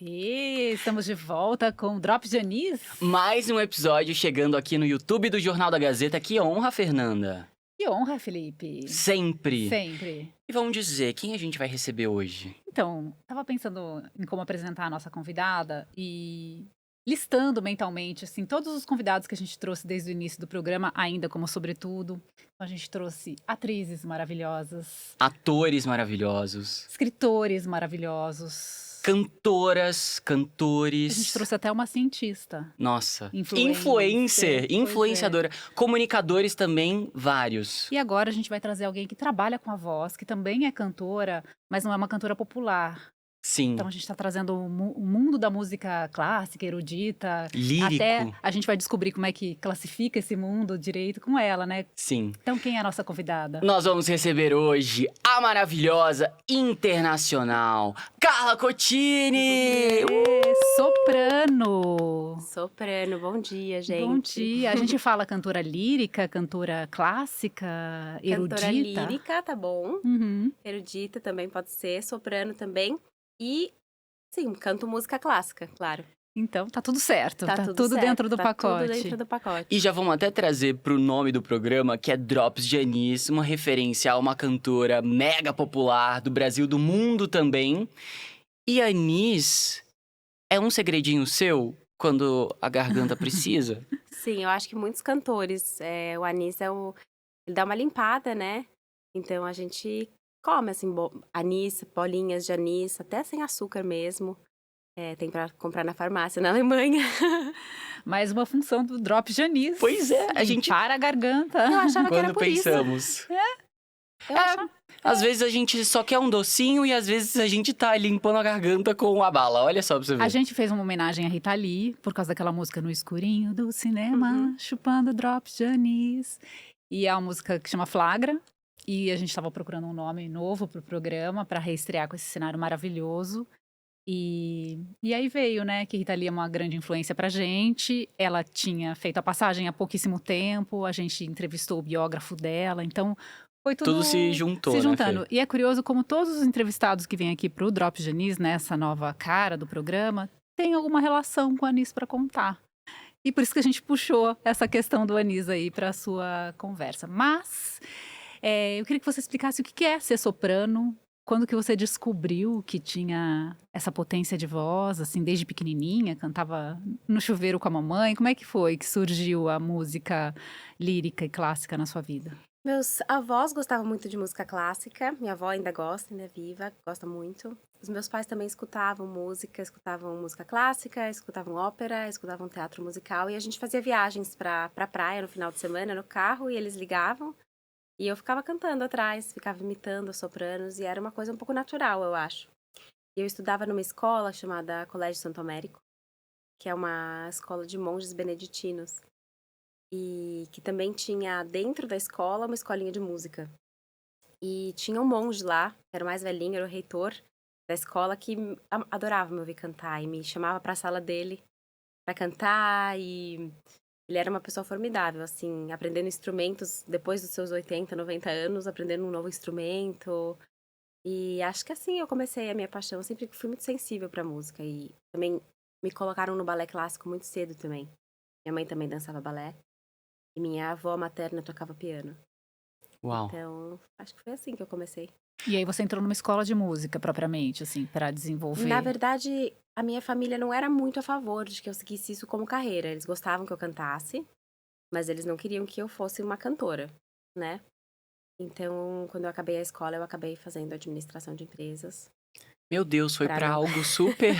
E estamos de volta com o Drops de Anis. Mais um episódio chegando aqui no YouTube do Jornal da Gazeta. Que honra, Fernanda! Que honra, Felipe. Sempre! Sempre. E vamos dizer, quem a gente vai receber hoje? Então, estava pensando em como apresentar a nossa convidada e listando mentalmente, assim, todos os convidados que a gente trouxe desde o início do programa, ainda como sobretudo. Então, a gente trouxe atrizes maravilhosas, Atores maravilhosos, escritores maravilhosos. cantoras, A gente cantores. trouxe até uma cientista. Nossa, Influencer, pois é. influenciadora, comunicadores também, vários. E agora a gente vai trazer alguém que trabalha com a voz, que também é cantora, mas não é uma cantora popular. Sim, Então a gente está trazendo o mundo da música clássica, erudita. lírico, Até a gente vai descobrir como é que classifica esse mundo direito com ela, né? sim. Então quem é a nossa convidada? Nós vamos receber hoje a maravilhosa internacional Carla Cotini! Soprano! Soprano, bom dia, gente. Bom dia. A gente fala cantora lírica, cantora clássica, erudita. Cantora lírica, tá bom. Uhum. Erudita também pode ser, soprano também. E, sim, canto música clássica, claro. Então tá tudo certo, tá tudo certo, dentro do tá pacote. tudo dentro do pacote. E já vamos até trazer pro nome do programa, que é Drops de Anis, uma referência a uma cantora mega popular do Brasil, do mundo também. E Anis é um segredinho seu quando a garganta precisa? Sim, eu acho que muitos cantores, o anis ele dá uma limpada, né? Então a gente come, assim, anis, bolinhas de anis, até sem açúcar mesmo. Tem pra comprar na farmácia na Alemanha. Mais uma função do Drops de Anis. Pois é, a gente... Para a garganta. Eu achava que era Quando por isso. pensamos. Eu achava... Às vezes a gente só quer um docinho e às vezes a gente tá limpando a garganta com a bala. Olha só pra você ver. A gente fez uma homenagem a Rita Lee, por causa daquela música No Escurinho do Cinema, chupando Drops de Anis. E é uma música que chama Flagra. E a gente estava procurando um nome novo pro programa, para reestrear com esse cenário maravilhoso. E aí veio, né, que Rita Lee é uma grande influência pra gente. Ela tinha feito a passagem há pouquíssimo tempo, a gente entrevistou o biógrafo dela, então foi Tudo se juntou, se né, juntando. Fê? E é curioso como todos os entrevistados que vêm aqui pro Drops de Anis, nessa nova cara do programa, tem alguma relação com a Anis para contar. E por isso que a gente puxou essa questão do Anis aí para sua conversa. Mas eu queria que você explicasse o que é ser soprano. Quando que você descobriu que tinha essa potência de voz, assim, desde pequenininha, cantava no chuveiro com a mamãe? Como é que foi que surgiu a música lírica e clássica na sua vida? Meus avós gostavam muito de música clássica. Minha avó ainda gosta, ainda é viva, gosta muito. Os meus pais também escutavam música clássica, escutavam ópera, escutavam teatro musical. E a gente fazia viagens pra praia no final de semana, no carro, e eles ligavam. E eu ficava cantando atrás, ficava imitando os sopranos, e era uma coisa um pouco natural, eu acho. E eu estudava numa escola chamada Colégio Santo Américo, que é uma escola de monges beneditinos. E que também tinha dentro da escola uma escolinha de música. E tinha um monge lá, que era o mais velhinho, era o reitor da escola, que adorava me ouvir cantar e me chamava pra sala dele pra cantar. E ele era uma pessoa formidável, assim, aprendendo instrumentos depois dos seus 80, 90 anos, aprendendo um novo instrumento. E acho que assim eu comecei a minha paixão. Eu sempre fui muito sensível pra música. E também me colocaram no balé clássico muito cedo também. Minha mãe também dançava balé. E minha avó materna tocava piano. Uau. Então, acho que foi assim que eu comecei. E aí você entrou numa escola de música, propriamente, assim, para desenvolver... Na verdade, a minha família não era muito a favor de que eu seguisse isso como carreira. Eles gostavam que eu cantasse, mas eles não queriam que eu fosse uma cantora, né? Então, quando eu acabei a escola, eu acabei fazendo administração de empresas. Meu Deus, foi pra Pra não- algo super...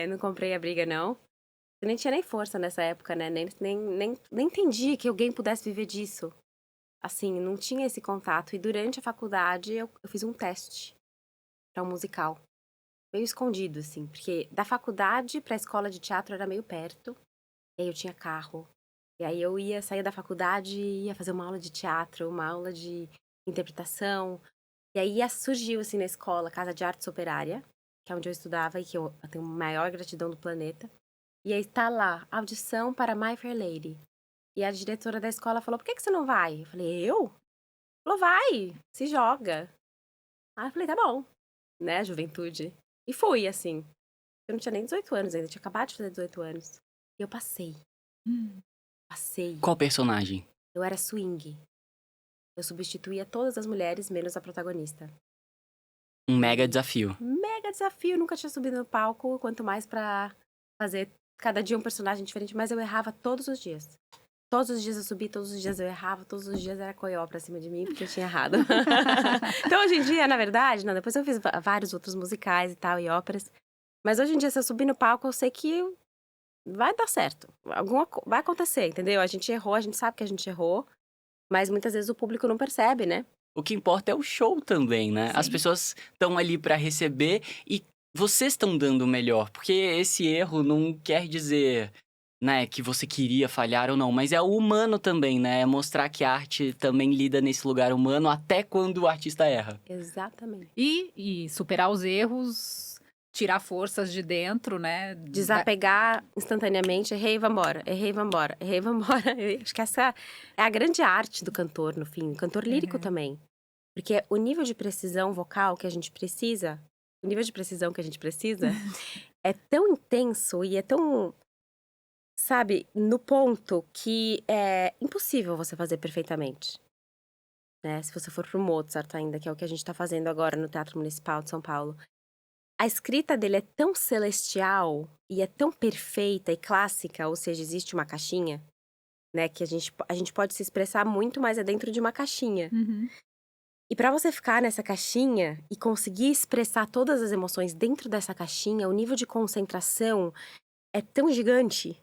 Não comprei a briga, não. Eu nem tinha nem força nessa época, né? Nem entendi que alguém pudesse viver disso. Assim, não tinha esse contato. E durante a faculdade, eu fiz um teste para um musical. Meio escondido, assim. Porque da faculdade pra escola de teatro era meio perto. E aí eu tinha carro. E aí eu sair da faculdade e ia fazer uma aula de teatro, uma aula de interpretação. E aí surgiu, assim, na escola, Casa de Artes Operária, que é onde eu estudava e que eu tenho a maior gratidão do planeta. E aí tá lá, audição para My Fair Lady. E a diretora da escola falou, por que você não vai? Eu falei, eu? Falou, vai, se joga. Aí eu falei, tá bom, né, juventude. E fui, assim. Eu não tinha nem 18 anos ainda, eu tinha acabado de fazer 18 anos. E eu passei. Hum. Passei. Qual personagem? Eu era swing. Eu substituía todas as mulheres, menos a protagonista. Um mega desafio. Mega desafio, eu nunca tinha subido no palco, quanto mais pra fazer cada dia um personagem diferente, mas eu errava todos os dias. Todos os dias eu subi, todos os dias eu errava, todos os dias era coió pra cima de mim, porque eu tinha errado. Então, hoje em dia, na verdade, não, depois eu fiz vários outros musicais e tal, e óperas. Mas hoje em dia, se eu subir no palco, eu sei que vai dar certo. Vai acontecer, entendeu? A gente errou, a gente sabe que a gente errou, mas muitas vezes o público não percebe, né? O que importa é o show também, né? As Sim. pessoas estão ali pra receber e vocês estão dando o melhor. Porque esse erro não quer dizer, né, que você queria falhar ou não. Mas é o humano também, né? É mostrar que a arte também lida nesse lugar humano até quando o artista erra. Exatamente. E superar os erros, tirar forças de dentro, né? Desapegar instantaneamente, errei, vambora, errei, vambora, errei, vambora. Acho que essa é a grande arte do cantor, no fim. O cantor lírico também. Porque o nível de precisão vocal que a gente precisa, o nível de precisão que a gente precisa, é tão intenso e é tão, sabe, no ponto que é impossível você fazer perfeitamente. Né? Se você for pro Mozart ainda, que é o que a gente tá fazendo agora no Teatro Municipal de São Paulo. A escrita dele é tão celestial e é tão perfeita e clássica, ou seja, existe uma caixinha, né? Que a gente pode se expressar muito, mas é dentro de uma caixinha. Uhum. E pra você ficar nessa caixinha e conseguir expressar todas as emoções dentro dessa caixinha, o nível de concentração é tão gigante.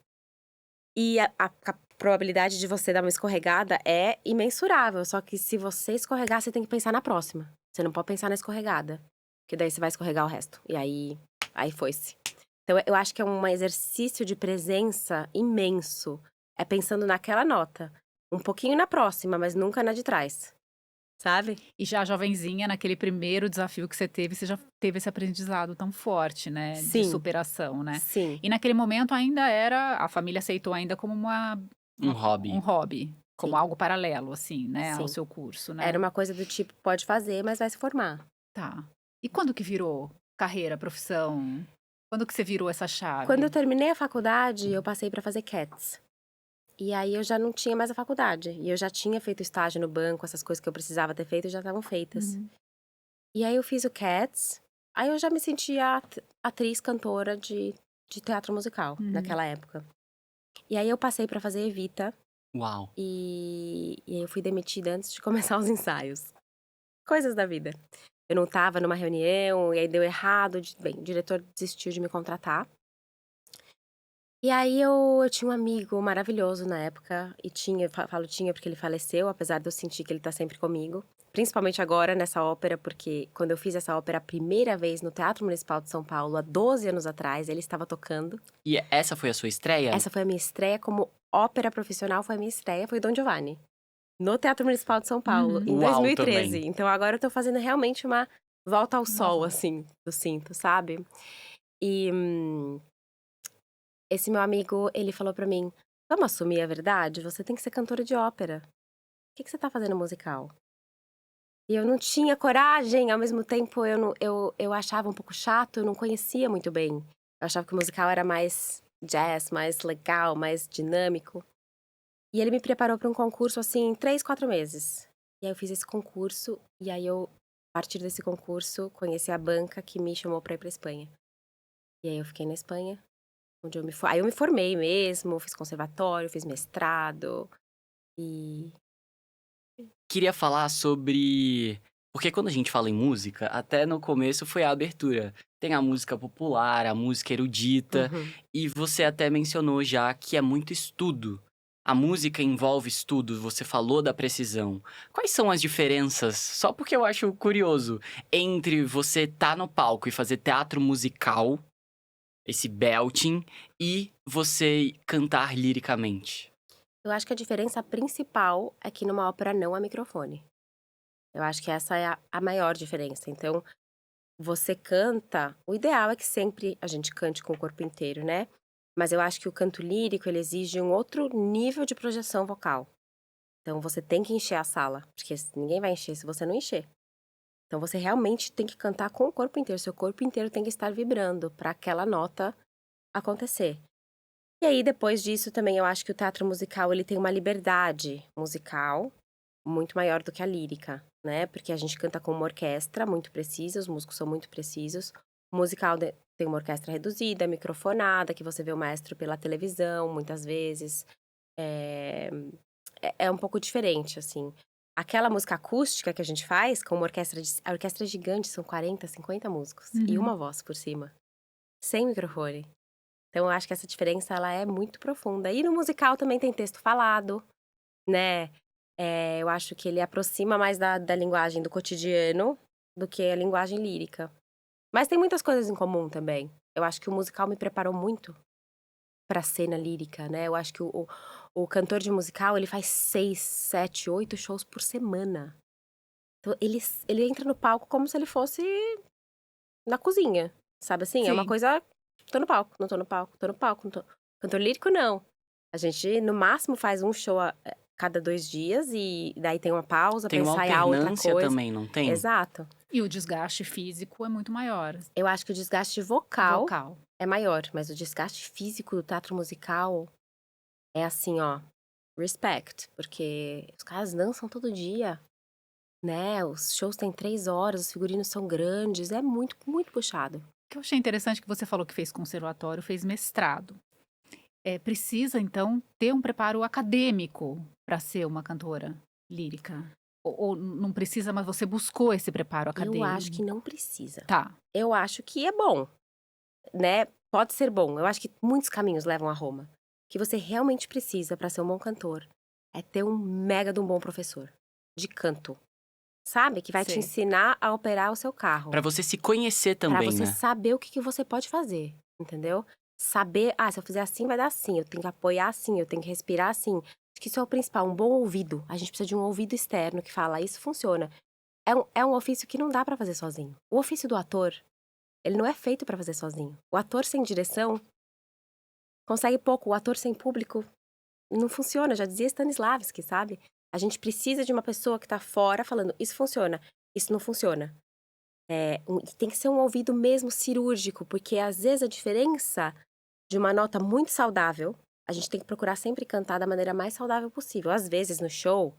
E a probabilidade de você dar uma escorregada é imensurável. Só que se você escorregar, você tem que pensar na próxima. Você não pode pensar na escorregada. Porque daí você vai escorregar o resto. E aí foi-se. Então, eu acho que é um exercício de presença imenso. É pensando naquela nota. Um pouquinho na próxima, mas nunca na de trás. Sabe? E já jovenzinha, naquele primeiro desafio que você já teve esse aprendizado tão forte, né? De Sim. superação, né? Sim. E naquele momento ainda era, a família aceitou ainda como Um hobby. um hobby, como Sim. algo paralelo, assim, né? Ao Sim. seu curso, né? Era uma coisa do tipo, pode fazer, mas vai se formar. Tá. E quando que virou carreira, profissão? Quando que você virou essa chave? Quando eu terminei a faculdade, eu passei pra fazer Cats. E aí eu já não tinha mais a faculdade. E eu já tinha feito estágio no banco, essas coisas que eu precisava ter feito já estavam feitas. Uhum. E aí eu fiz o Cats. Aí eu já me sentia atriz, cantora de teatro musical naquela época. E aí eu passei pra fazer Evita. Uau. E aí eu fui demitida antes de começar os ensaios. Coisas da vida. Eu não tava numa reunião, e aí deu errado. Bem, o diretor desistiu de me contratar. E aí eu tinha um amigo maravilhoso na época, e falo tinha porque ele faleceu, apesar de eu sentir que ele tá sempre comigo. Principalmente agora nessa ópera, porque quando eu fiz essa ópera a primeira vez no Teatro Municipal de São Paulo, há 12 anos atrás, ele estava tocando. E essa foi a sua estreia? Essa foi a minha estreia como ópera profissional, foi a minha estreia, foi Don Giovanni. No Teatro Municipal de São Paulo, em Uau, 2013. também. Então agora eu tô fazendo realmente uma volta ao Uma sol, volta. assim, eu sinto, sabe? E esse meu amigo, ele falou pra mim, vamos assumir a verdade? Você tem que ser cantora de ópera. Por que você tá fazendo musical? E eu não tinha coragem, ao mesmo tempo eu achava um pouco chato, eu não conhecia muito bem. Eu achava que o musical era mais jazz, mais legal, mais dinâmico. E ele me preparou para um concurso, assim, em 3, 4 meses. E aí eu fiz esse concurso, e aí eu, a partir desse concurso, conheci a banca que me chamou pra ir pra Espanha. E aí eu fiquei na Espanha, onde aí eu me formei mesmo, fiz conservatório, fiz mestrado, e... Queria falar sobre. Porque quando a gente fala em música, até no começo foi a abertura. Tem a música popular, a música erudita, Uhum. e você até mencionou já que é muito estudo. A música envolve estudo, você falou da precisão. Quais são as diferenças, só porque eu acho curioso, entre você tá no palco e fazer teatro musical, esse belting, e você cantar liricamente? Eu acho que a diferença principal é que numa ópera não há microfone. Eu acho que essa é a maior diferença. Então, você canta... O ideal é que sempre a gente cante com o corpo inteiro, né? Mas eu acho que o canto lírico, ele exige um outro nível de projeção vocal. Então, você tem que encher a sala. Porque ninguém vai encher se você não encher. Então você realmente tem que cantar com o corpo inteiro. Seu corpo inteiro tem que estar vibrando para aquela nota acontecer. E aí, depois disso, também eu acho que o teatro musical ele tem uma liberdade musical muito maior do que a lírica, né? Porque a gente canta com uma orquestra muito precisa, os músicos são muito precisos. O musical tem uma orquestra reduzida, microfonada, que você vê o maestro pela televisão, muitas vezes. É, é um pouco diferente, assim. Aquela música acústica que a gente faz com uma orquestra, a orquestra é gigante, são 40, 50 músicos. E uma voz por cima, sem microfone. Então, eu acho que essa diferença, ela é muito profunda. E no musical também tem texto falado, né? Eu acho que ele aproxima mais da linguagem do cotidiano do que a linguagem lírica. Mas tem muitas coisas em comum também. Eu acho que o musical me preparou muito pra cena lírica, né? Eu acho que o cantor de musical, ele faz 6, 7, 8 shows por semana. Então, ele entra no palco como se ele fosse na cozinha, sabe assim? É uma Sim. coisa, tô no palco, não tô no palco, tô no palco, não tô. Cantor lírico, não. A gente, no máximo, faz um show cada 2 dias e daí tem uma pausa pra Tem uma ensaiar outra alternância coisa. também, não tem? Exato. E o desgaste físico é muito maior. Eu acho que o desgaste vocal Vocal. é maior, mas o desgaste físico do teatro musical é assim, ó, respect, porque os caras dançam todo dia, né? Os shows têm 3 horas, os figurinos são grandes, é muito, muito puxado. O que eu achei interessante que você falou que fez conservatório, fez mestrado. Precisa, então, ter um preparo acadêmico para ser uma cantora lírica? Ou não precisa, mas você buscou esse preparo Eu acho que acadêmico? não precisa. Tá, Eu acho que é bom, né? Pode ser bom. Eu acho que muitos caminhos levam a Roma. O que você realmente precisa para ser um bom cantor é ter um mega de um bom professor de canto, sabe? Que vai te sei. ensinar a operar o seu carro. Pra você se conhecer Pra também, você né? saber o que você pode fazer, entendeu? Saber, se eu fizer assim vai dar assim, eu tenho que apoiar assim, eu tenho que respirar assim. Acho que isso é o principal, um bom ouvido. A gente precisa de um ouvido externo que fala, isso funciona. É um ofício que não dá pra fazer sozinho. O ofício do ator, ele não é feito pra fazer sozinho. O ator sem direção consegue pouco, o ator sem público não funciona, já dizia Stanislavski, sabe? A gente precisa de uma pessoa que tá fora falando, isso funciona, isso não funciona. Tem que ser um ouvido mesmo cirúrgico, porque às vezes a diferença de uma nota muito saudável, a gente tem que procurar sempre cantar da maneira mais saudável possível. Às vezes no show,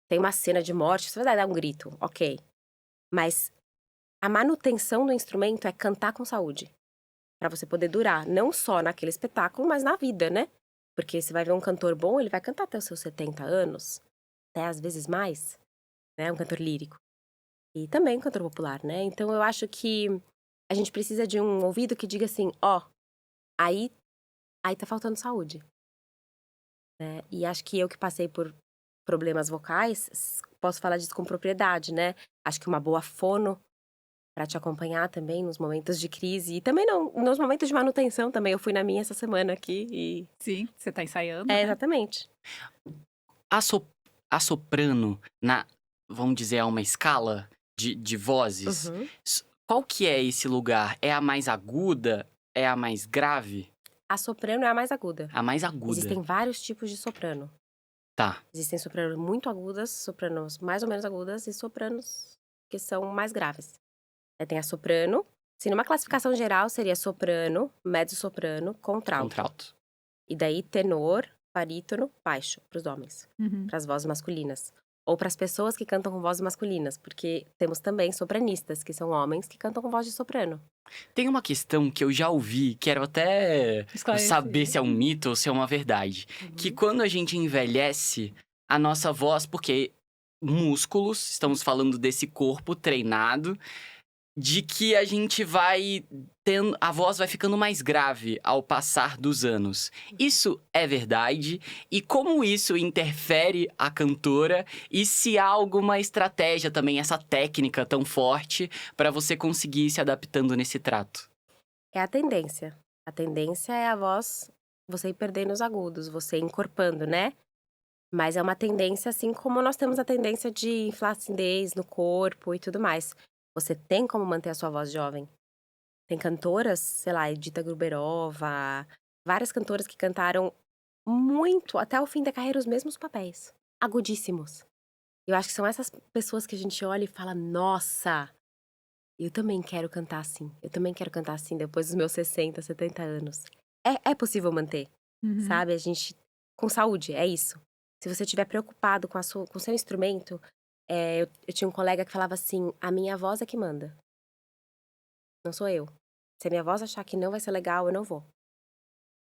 tem uma cena de morte, você vai dar um grito, ok. Mas a manutenção do instrumento é cantar com saúde. Pra você poder durar, não só naquele espetáculo, mas na vida, né? Porque você vai ver um cantor bom, ele vai cantar até os seus 70 anos, até às vezes mais, né? Um cantor lírico. E também um cantor popular, né? Então eu acho que a gente precisa de um ouvido que diga assim, ó, aí tá faltando saúde, né? E acho que eu que passei por problemas vocais, posso falar disso com propriedade, né? Acho que uma boa fono pra te acompanhar também nos momentos de crise e também não, nos momentos de manutenção também. Eu fui na minha essa semana aqui e Sim, você está ensaiando, né? exatamente. A soprano, vamos dizer, a uma escala de vozes, Uhum. qual que é esse lugar? É a mais aguda? É a mais grave? A soprano é a mais aguda. A mais aguda. Existem vários tipos de soprano. Tá. Existem sopranos muito agudas, sopranos mais ou menos agudas e sopranos que são mais graves. Tem a soprano, se numa classificação geral seria soprano, mezzo-soprano, contralto. Contralto. E daí tenor, barítono, baixo, para os homens, Uhum. para as vozes masculinas. Ou para as pessoas que cantam com vozes masculinas, porque temos também sopranistas, que são homens que cantam com voz de soprano. Tem uma questão que eu já ouvi, quero até Esclarecer. saber se é um mito ou se é uma verdade. Que quando a gente envelhece, a nossa voz, porque músculos, estamos falando desse corpo treinado, de que a gente vai tendo, a voz vai ficando mais grave ao passar dos anos. Isso é verdade? E como isso interfere a cantora? E se há alguma estratégia também, essa técnica tão forte, para você conseguir ir se adaptando nesse trato? É a tendência. A tendência é a voz, você ir perdendo os agudos, você ir encorpando, né? Mas é uma tendência, assim como nós temos a tendência de flacidez no corpo e tudo mais. Você tem como manter a sua voz jovem. Tem cantoras, sei lá, Edita Gruberova, várias cantoras que cantaram muito, até o fim da carreira, os mesmos papéis. Agudíssimos. Eu acho que são essas pessoas que a gente olha e fala, nossa, Eu também quero cantar assim. Eu também quero cantar assim depois dos meus 60, 70 anos. É possível manter, Uhum. sabe? A gente. Com saúde, é isso. Se você estiver preocupado com o seu instrumento, eu tinha um colega que falava assim: a minha voz é que manda, não sou eu. Se a minha voz achar que não vai ser legal, eu não vou.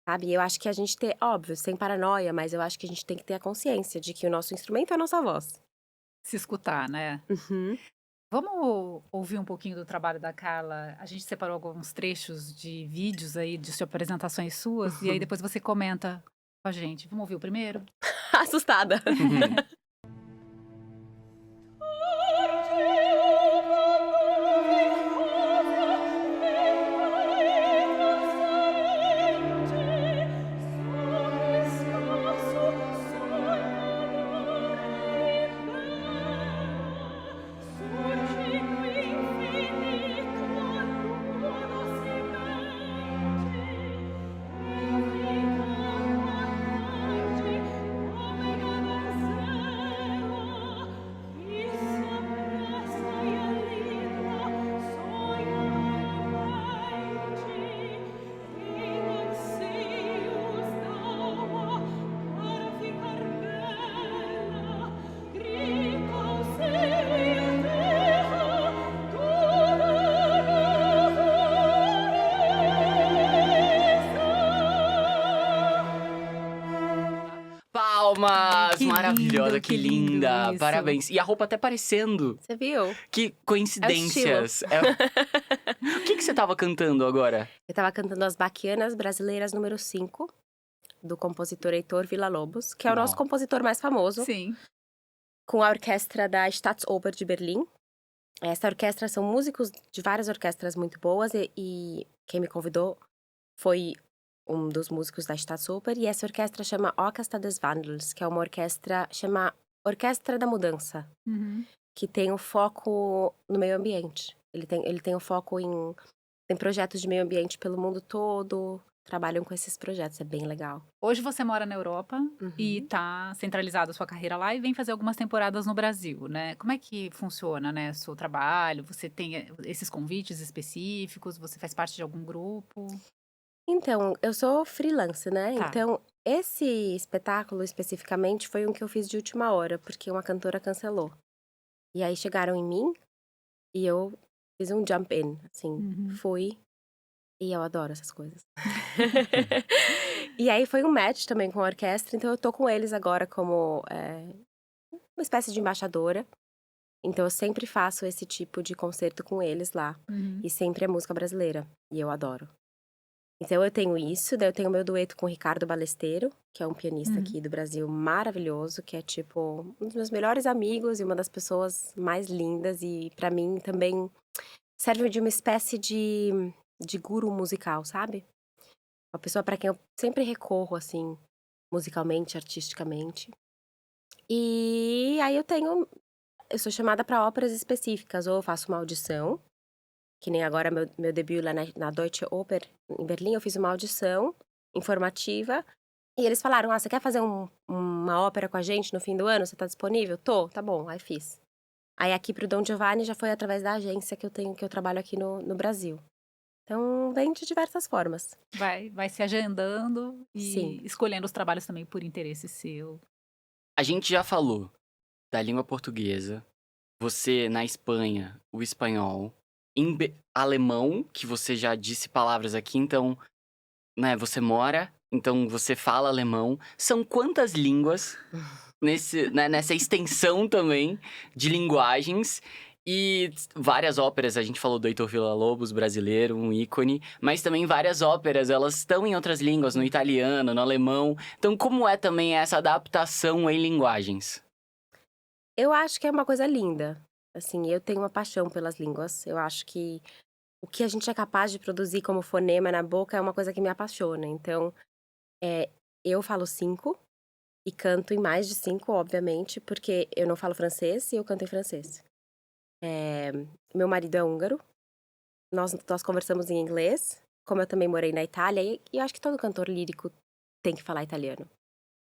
Sabe? Eu acho que a gente tem, óbvio, sem paranoia, mas eu acho que a gente tem que ter a consciência de que o nosso instrumento é a nossa voz. Se escutar, né? Uhum. Vamos ouvir um pouquinho do trabalho da Carla? A gente separou alguns trechos de vídeos aí de apresentações suas, e aí depois você comenta com a gente. Vamos ouvir o primeiro? Assustada. Palmas! Que Maravilhosa, lindo, que que lindo linda! isso. Parabéns. E a roupa até parecendo. Você viu? Que É o estilo. coincidências. O que você tava cantando agora? Eu tava cantando as Baquianas Brasileiras número 5, do compositor Heitor Villa-Lobos, que é o nosso Não. compositor mais famoso, Sim. com a orquestra da Staatsoper de Berlim. Essa orquestra são músicos de várias orquestras muito boas e quem me convidou foi um dos músicos da Staatsoper, e essa orquestra chama Orchestra des Wandels, que é uma orquestra, chama Orquestra da Mudança, Uhum. que tem o foco no meio ambiente. Ele tem o foco em projetos de meio ambiente pelo mundo todo, trabalham com esses projetos, é bem legal. Hoje você mora na Europa e Uhum. tá centralizada a sua carreira lá e vem fazer algumas temporadas no Brasil, né? Como é que funciona, né, o seu trabalho? Você tem esses convites específicos? Você faz parte de algum grupo? Então, eu sou freelance, né? Tá. Então, esse espetáculo especificamente foi um que eu fiz de última hora, porque uma cantora cancelou. E aí chegaram em mim e eu fiz um jump in, assim, Uhum. fui. E eu adoro essas coisas. E aí foi um match também com a orquestra, então eu tô com eles agora como uma espécie de embaixadora. Então eu sempre faço esse tipo de concerto com eles lá. Uhum. E sempre é música brasileira. E eu adoro. Então eu tenho isso, daí eu tenho meu dueto com o Ricardo Balesteiro, que é um pianista Uhum. aqui do Brasil maravilhoso, que é tipo um dos meus melhores amigos e uma das pessoas mais lindas. E pra mim também serve de uma espécie de guru musical, sabe? Uma pessoa pra quem eu sempre recorro, assim, musicalmente, artisticamente. E aí eu sou chamada pra óperas específicas, ou eu faço uma audição, que nem agora meu debut lá na Deutsche Oper, em Berlim, eu fiz uma audição informativa. E eles falaram: ah, você quer fazer uma ópera com a gente no fim do ano? Você tá disponível? Tô, tá bom, aí fiz. Aí aqui pro Dom Giovanni já foi através da agência que eu trabalho aqui no Brasil. Então, vem de diversas formas. Vai se agendando Sim. e escolhendo os trabalhos também por interesse seu. A gente já falou da língua portuguesa, você na Espanha, o espanhol, alemão, que você já disse palavras aqui, então, né, você mora, então você fala alemão. São quantas línguas nessa extensão também de linguagens? E várias óperas, a gente falou do Heitor Villa-Lobos, brasileiro, um ícone, mas também várias óperas, elas estão em outras línguas, no italiano, no alemão. Então, como é também essa adaptação em linguagens? Eu acho que é uma coisa linda. Assim, eu tenho uma paixão pelas línguas. Eu acho que o que a gente é capaz de produzir como fonema na boca é uma coisa que me apaixona. Então, eu falo 5 e canto em mais de 5, obviamente, porque eu não falo francês e eu canto em francês. Meu marido é húngaro, nós conversamos em inglês, como eu também morei na Itália, e eu acho que todo cantor lírico tem que falar italiano.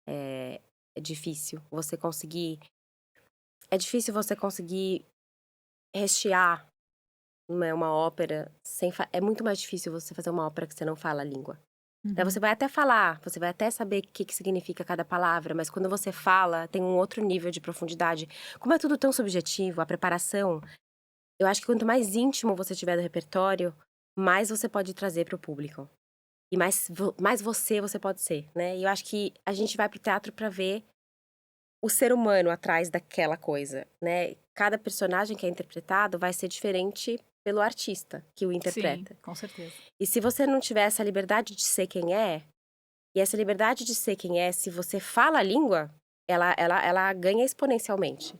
É difícil você conseguir. É difícil você conseguir rechear não é uma ópera é muito mais difícil você fazer uma ópera que você não fala a língua. Né, Uhum. você vai até falar, você vai até saber o que significa cada palavra, mas quando você fala, tem um outro nível de profundidade. Como é tudo tão subjetivo, a preparação, eu acho que quanto mais íntimo você tiver do repertório, mais você pode trazer para o público. E mais você pode ser, né? E eu acho que a gente vai pro teatro para ver o ser humano atrás daquela coisa, né? Cada personagem que é interpretado vai ser diferente pelo artista que o Sim, interpreta. com certeza. E se você não tiver essa liberdade de ser quem é, e essa liberdade de ser quem é, se você fala a língua, ela ganha exponencialmente.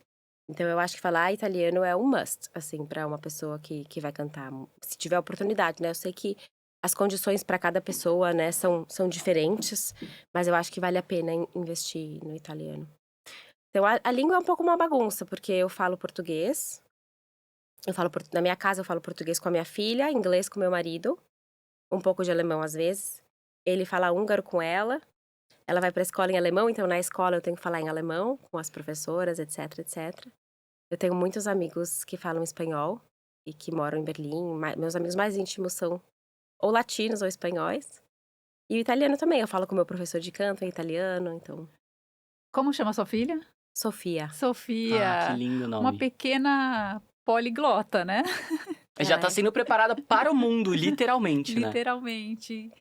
Então eu acho que falar italiano é um must, assim, para uma pessoa que vai cantar, se tiver oportunidade, né? Eu sei que as condições para cada pessoa, né, são diferentes, mas eu acho que vale a pena investir no italiano. Então a língua é um pouco uma bagunça, porque eu falo português, na minha casa eu falo português com a minha filha, inglês com meu marido, um pouco de alemão às vezes. Ele fala húngaro com ela. Ela vai pra escola em alemão, então na escola eu tenho que falar em alemão com as professoras, etc, etc. Eu tenho muitos amigos que falam espanhol e que moram em Berlim. Meus amigos mais íntimos são ou latinos ou espanhóis. E o italiano também, eu falo com o meu professor de canto em italiano, então. Como chama sua filha? Sofia. Ah, que Sofia, lindo uma nome. pequena poliglota, né? Já Ela tá é. sendo preparada para o mundo, literalmente, né? Literalmente.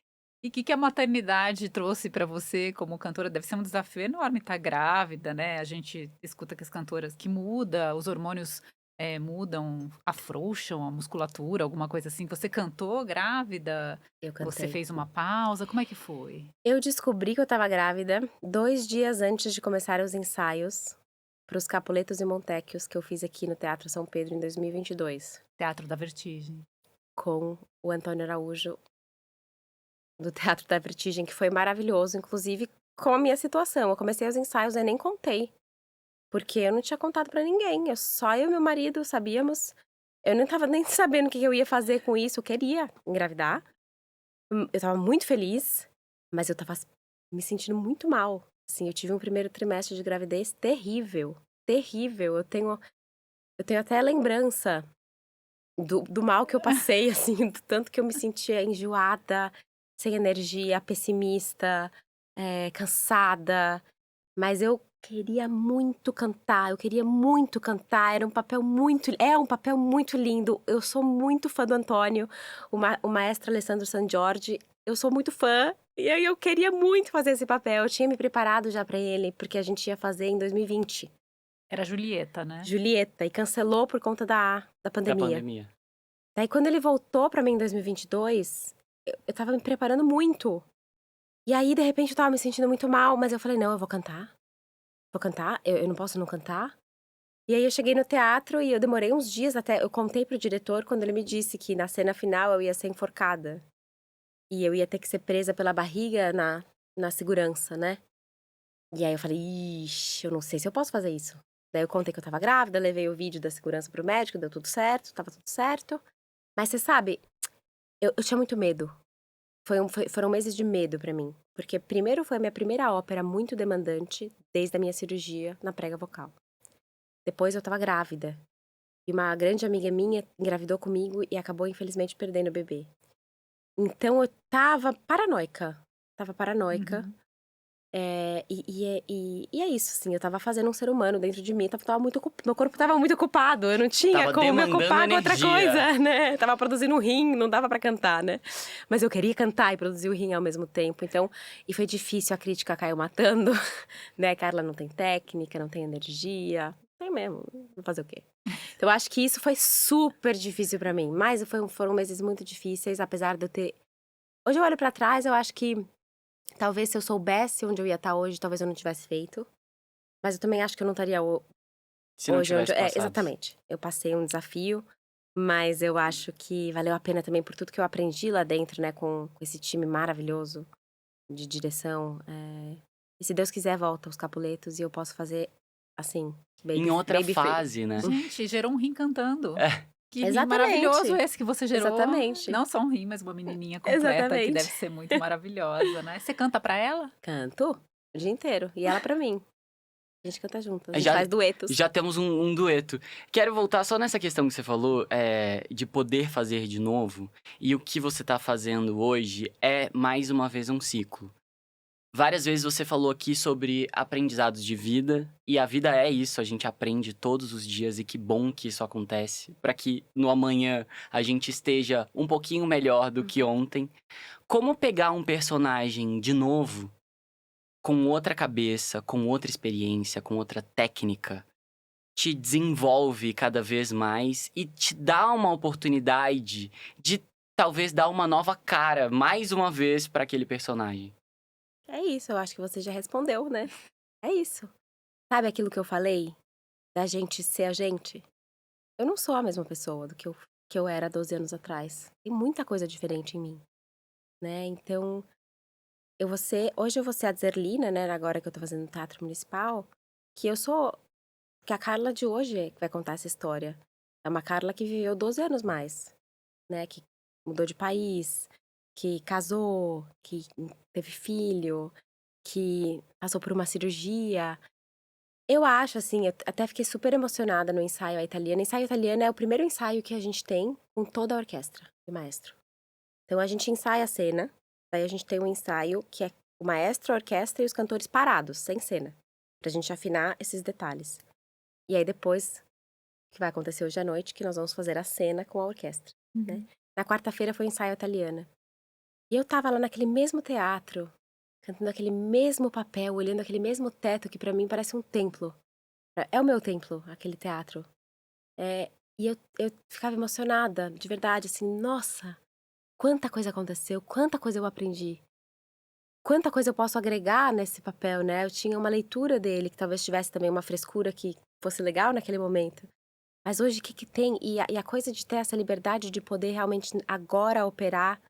E o que a maternidade trouxe pra você como cantora? Deve ser um desafio enorme estar grávida, né? A gente escuta que as cantoras que muda, os hormônios mudam, afrouxam a musculatura, alguma coisa assim. Você cantou grávida? Eu Você cantei. fez uma pausa? Como é que foi? Eu descobri que eu tava grávida 2 dias antes de começar os ensaios para os Capuletos e Montecchios que eu fiz aqui no Teatro São Pedro em 2022, Teatro da Vertigem. com o Antônio Araújo, do Teatro da Vertigem, que foi maravilhoso, inclusive com a minha situação. Eu comecei os ensaios e nem contei, porque eu não tinha contado pra ninguém. Só eu e meu marido sabíamos. Eu não tava nem sabendo o que eu ia fazer com isso. Eu queria engravidar. Eu tava muito feliz, mas eu tava me sentindo muito mal. Assim, eu tive um primeiro trimestre de gravidez terrível, terrível. Eu tenho até lembrança do mal que eu passei, assim, do tanto que eu me sentia enjoada, sem energia, pessimista, cansada. Mas eu queria muito cantar, é um papel muito lindo. Eu sou muito fã do Antônio, o maestro Alessandro Sangiorgi, eu sou muito fã. E aí eu queria muito fazer esse papel, eu tinha me preparado já pra ele, porque a gente ia fazer em 2020, Era Julieta, né? Julieta, e cancelou por conta da Da pandemia. pandemia. Daí quando ele voltou pra mim em 2022, eu tava me preparando muito. E aí, de repente, eu tava me sentindo muito mal, mas eu falei: "Não, eu vou cantar. Vou cantar, eu não posso não cantar". E aí eu cheguei no teatro e eu demorei uns dias até eu contei pro diretor quando ele me disse que na cena final eu ia ser enforcada. E eu ia ter que ser presa pela barriga na segurança, né. E aí eu falei: "Ixi, eu não sei se eu posso fazer isso". Daí eu contei que eu estava grávida, levei o vídeo da segurança pro médico, deu tudo certo, estava tudo certo. Mas você sabe, eu tinha muito medo. Foram meses de medo pra mim, porque primeiro foi a minha primeira ópera muito demandante desde a minha cirurgia na prega vocal. Depois eu estava grávida, e uma grande amiga minha engravidou comigo e acabou infelizmente perdendo o bebê. Então eu estava paranoica, Uhum. e é isso, assim, eu estava fazendo um ser humano dentro de mim, meu corpo estava muito ocupado, eu não tinha Tava como me demandando ocupar com outra energia. coisa, né, tava produzindo um rim, não dava pra cantar, né. Mas eu queria cantar e produzir o rim ao mesmo tempo, então e foi difícil, a crítica caiu matando, né, Carla não tem técnica, não tem energia, tem mesmo, vou fazer o quê? Então eu acho que isso foi super difícil pra mim, mas foram meses muito difíceis, apesar de eu ter hoje eu olho pra trás, eu acho que talvez se eu soubesse onde eu ia estar hoje, talvez eu não tivesse feito. Mas eu também acho que eu não estaria Se não hoje onde tivesse passado. exatamente. Eu passei um desafio, mas eu acho que valeu a pena também por tudo que eu aprendi lá dentro, né, com esse time maravilhoso de direção. E se Deus quiser, volta os Capuletos e eu posso fazer, assim, Em outra baby feito. fase, né? Gente, gerou um rim cantando. É. Que rim maravilhoso Exatamente, esse que você gerou. exatamente, Não só um rim, mas uma menininha completa que deve exatamente. ser muito maravilhosa, né? Você canta pra ela? Canto o dia inteiro, e ela pra mim. A gente canta junto, a gente Já- faz duetos. Já temos um dueto. Quero voltar só nessa questão que você falou, de poder fazer de novo. E o que você tá fazendo hoje é, mais uma vez, um ciclo. Várias vezes você falou aqui sobre aprendizados de vida. E a vida é isso, a gente aprende todos os dias. E que bom que isso acontece. Para que no amanhã a gente esteja um pouquinho melhor do que ontem. Como pegar um personagem de novo, com outra cabeça, com outra experiência, com outra técnica, te desenvolve cada vez mais e te dá uma oportunidade de talvez dar uma nova cara, mais uma vez, para aquele personagem. É isso, eu acho que você já respondeu, né? É isso. Sabe aquilo que eu falei? Da gente ser a gente? Eu não sou a mesma pessoa do que eu era 12 anos atrás. Tem muita coisa diferente em mim, né? Então, hoje eu vou ser a Zerlina, né? Agora que eu tô fazendo teatro municipal, que eu sou, que a Carla de hoje é que vai contar essa história. É uma Carla que viveu 12 anos mais, né? Que mudou de país, que casou, que teve filho, que passou por uma cirurgia. Eu acho, assim, eu até fiquei super emocionada no ensaio à italiana. O ensaio italiano é o primeiro ensaio que a gente tem com toda a orquestra do maestro. Então a gente ensaia a cena, daí a gente tem um ensaio que é o maestro, a orquestra e os cantores parados, sem cena, pra gente afinar esses detalhes. E aí depois, o que vai acontecer hoje à noite, que nós vamos fazer a cena com a orquestra, né? Na quarta-feira foi o ensaio italiana. E eu tava lá naquele mesmo teatro, cantando aquele mesmo papel, olhando aquele mesmo teto que pra mim parece um templo. É o meu templo, aquele teatro. E eu ficava emocionada, de verdade, assim, nossa, quanta coisa aconteceu, quanta coisa eu aprendi. Quanta coisa eu posso agregar nesse papel, né? Eu tinha uma leitura dele, que talvez tivesse também uma frescura que fosse legal naquele momento. Mas hoje, o que que tem? E a coisa de ter essa liberdade de poder realmente agora operar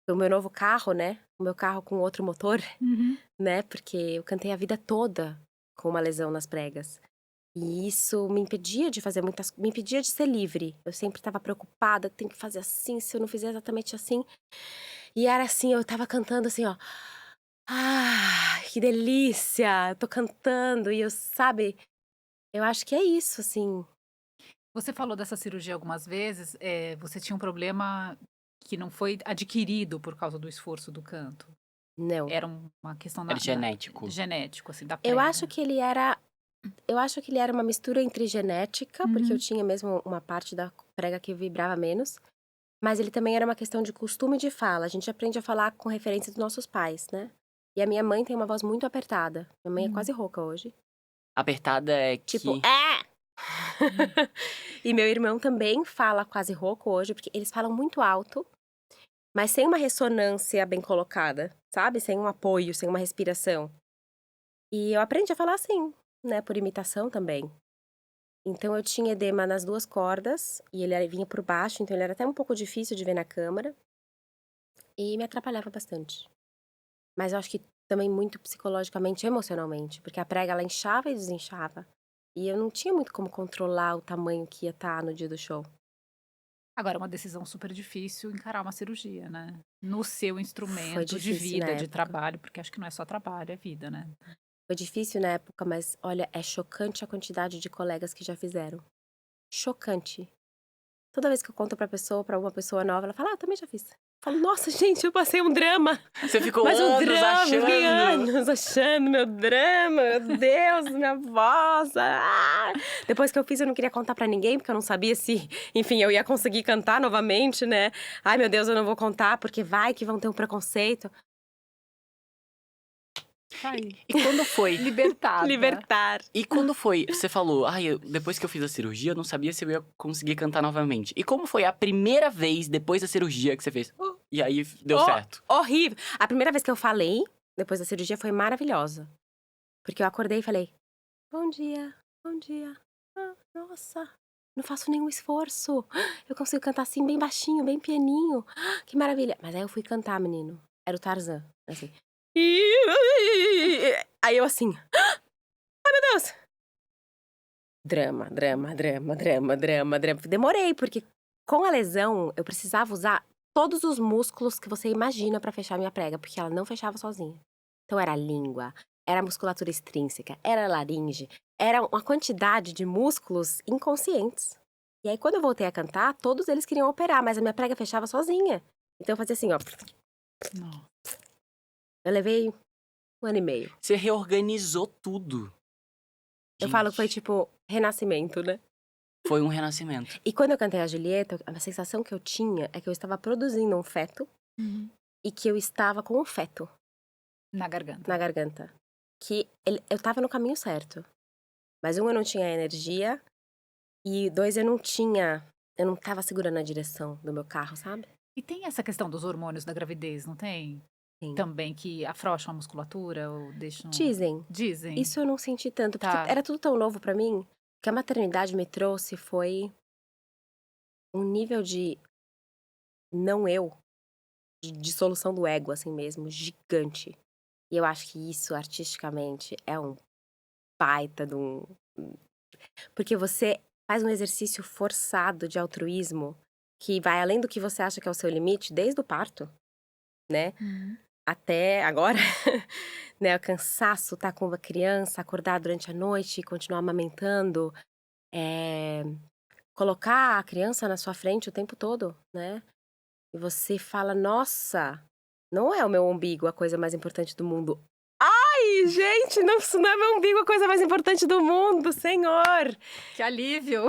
o meu novo carro, né? O meu carro com outro motor, né? Porque eu cantei a vida toda com uma lesão nas pregas. E isso me impedia de fazer me impedia de ser livre. Eu sempre estava preocupada, tem que fazer assim, se eu não fizer exatamente assim. E era assim, eu tava cantando assim, ó. Ah, que delícia! Eu tô cantando e sabe, eu acho que é isso, assim. Você falou dessa cirurgia algumas vezes, você tinha um problema que não foi adquirido por causa do esforço do canto. Não. Era uma questão Era genético. genético, assim, da Eu prega. acho que ele era. Eu acho que ele era uma mistura entre genética, porque eu tinha mesmo uma parte da prega que vibrava menos. Mas ele também era uma questão de costume de fala. A gente aprende a falar com referência dos nossos pais, né? E a minha mãe tem uma voz muito apertada. Minha mãe é quase rouca hoje. Apertada é Tipo, que... E meu irmão também fala quase rouco hoje, porque eles falam muito alto, mas sem uma ressonância bem colocada, sabe? Sem um apoio, sem uma respiração. E eu aprendi a falar assim, né? Por imitação também. Então eu tinha edema nas duas cordas, e ele vinha por baixo, então ele era até um pouco difícil de ver na câmera. E me atrapalhava bastante. Mas eu acho que também muito psicologicamente e emocionalmente, porque a prega ela inchava e desinchava. E eu não tinha muito como controlar o tamanho que ia estar no dia do show. Agora, é uma decisão super difícil encarar uma cirurgia, né? No seu instrumento de difícil na vida, de época. trabalho, porque acho que não é só trabalho, é vida, né? Foi difícil na época, mas olha, é chocante a quantidade de colegas que já fizeram. Chocante. Toda vez que eu conto pra uma pessoa nova, ela fala, eu também já fiz. Eu falo, nossa, gente, eu passei um drama. Você ficou Mas um anos drama, achando. fiquei anos achando meu drama, meu Deus, minha voz. Depois que eu fiz, eu não queria contar pra ninguém, porque eu não sabia se, enfim, eu ia conseguir cantar novamente, né? Ai, meu Deus, eu não vou contar, porque vai que vão ter um preconceito. Tá aí. E quando foi? Libertada. Libertar. E quando foi? Você falou, depois que eu fiz a cirurgia, eu não sabia se eu ia conseguir cantar novamente. E como foi a primeira vez depois da cirurgia que você fez? E aí deu certo. Horrível. A primeira vez que eu falei, depois da cirurgia, foi maravilhosa. Porque eu acordei e falei, bom dia, bom dia. Nossa, não faço nenhum esforço. Eu consigo cantar assim, bem baixinho, bem pianinho. Que maravilha. Mas aí eu fui cantar, menino. Era o Tarzan, assim. Aí eu assim, ai meu Deus. Drama, drama, drama, drama, drama, drama. Demorei, porque com a lesão eu precisava usar todos os músculos que você imagina pra fechar minha prega, porque ela não fechava sozinha. Então era a língua, era musculatura extrínseca, era laringe, era uma quantidade de músculos inconscientes. E aí, quando eu voltei a cantar, todos eles queriam operar, mas a minha prega fechava sozinha. Então eu fazia assim, ó. Nossa. Eu levei 1 ano e meio. Você reorganizou tudo. Eu falo que foi Gente, tipo renascimento, né? foi um renascimento. E quando eu cantei a Julieta, a sensação que eu tinha é que eu estava produzindo um feto e que eu estava com um feto Na garganta. na garganta. Que eu tava no caminho certo. Mas eu não tinha energia e 2, eu não tava segurando a direção do meu carro, sabe? E tem essa questão dos hormônios da gravidez, não tem? Tem. Também que afrouxam a musculatura ou deixam... Dizem. Dizem. Isso eu não senti tanto, porque Tá. era tudo tão novo pra mim. O que a maternidade me trouxe foi um nível de não eu, de dissolução do ego, assim mesmo, gigante. E eu acho que isso, artisticamente, é um baita de um... Porque você faz um exercício forçado de altruísmo que vai além do que você acha que é o seu limite, desde o parto, né? Até agora, né? O cansaço, tá com uma criança, acordar durante a noite e continuar amamentando. Colocar a criança na sua frente o tempo todo, né? E você fala, nossa, não é o meu umbigo a coisa mais importante do mundo. Ai, gente, não, isso não é meu umbigo a coisa mais importante do mundo, Senhor! Que alívio!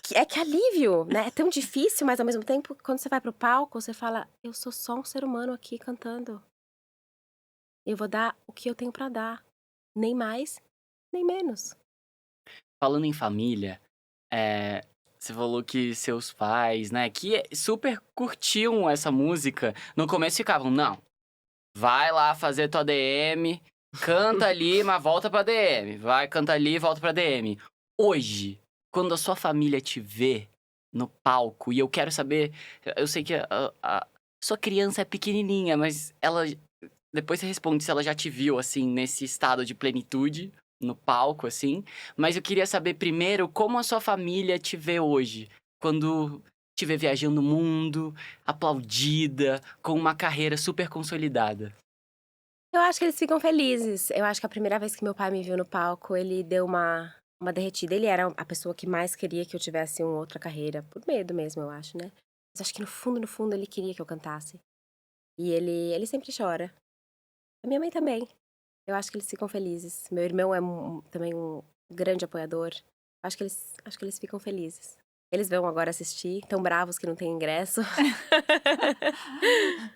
Que alívio, né? É tão difícil, mas ao mesmo tempo, quando você vai pro palco, você fala, eu sou só um ser humano aqui cantando. Eu vou dar o que eu tenho pra dar. Nem mais, nem menos. Falando em família, você falou que seus pais, né, que super curtiam essa música, no começo ficavam, não, vai lá fazer tua DM, canta ali, mas volta pra DM. Vai, canta ali e volta pra DM. Hoje, quando a sua família te vê no palco, e eu quero saber, eu sei que a sua criança é pequenininha, mas ela, depois você responde se ela já te viu, assim, nesse estado de plenitude, no palco, assim. Mas eu queria saber primeiro como a sua família te vê hoje, quando te vê viajando o mundo, aplaudida, com uma carreira super consolidada. Eu acho que eles ficam felizes. Eu acho que a primeira vez que meu pai me viu no palco, ele deu uma derretida. Ele era a pessoa que mais queria que eu tivesse uma outra carreira. Por medo mesmo, eu acho, né? Mas acho que no fundo, ele queria que eu cantasse. E ele sempre chora. A minha mãe também. Eu acho que eles ficam felizes. Meu irmão é também um grande apoiador. Acho que eles ficam felizes. Eles vão agora assistir, tão bravos que não tem ingresso.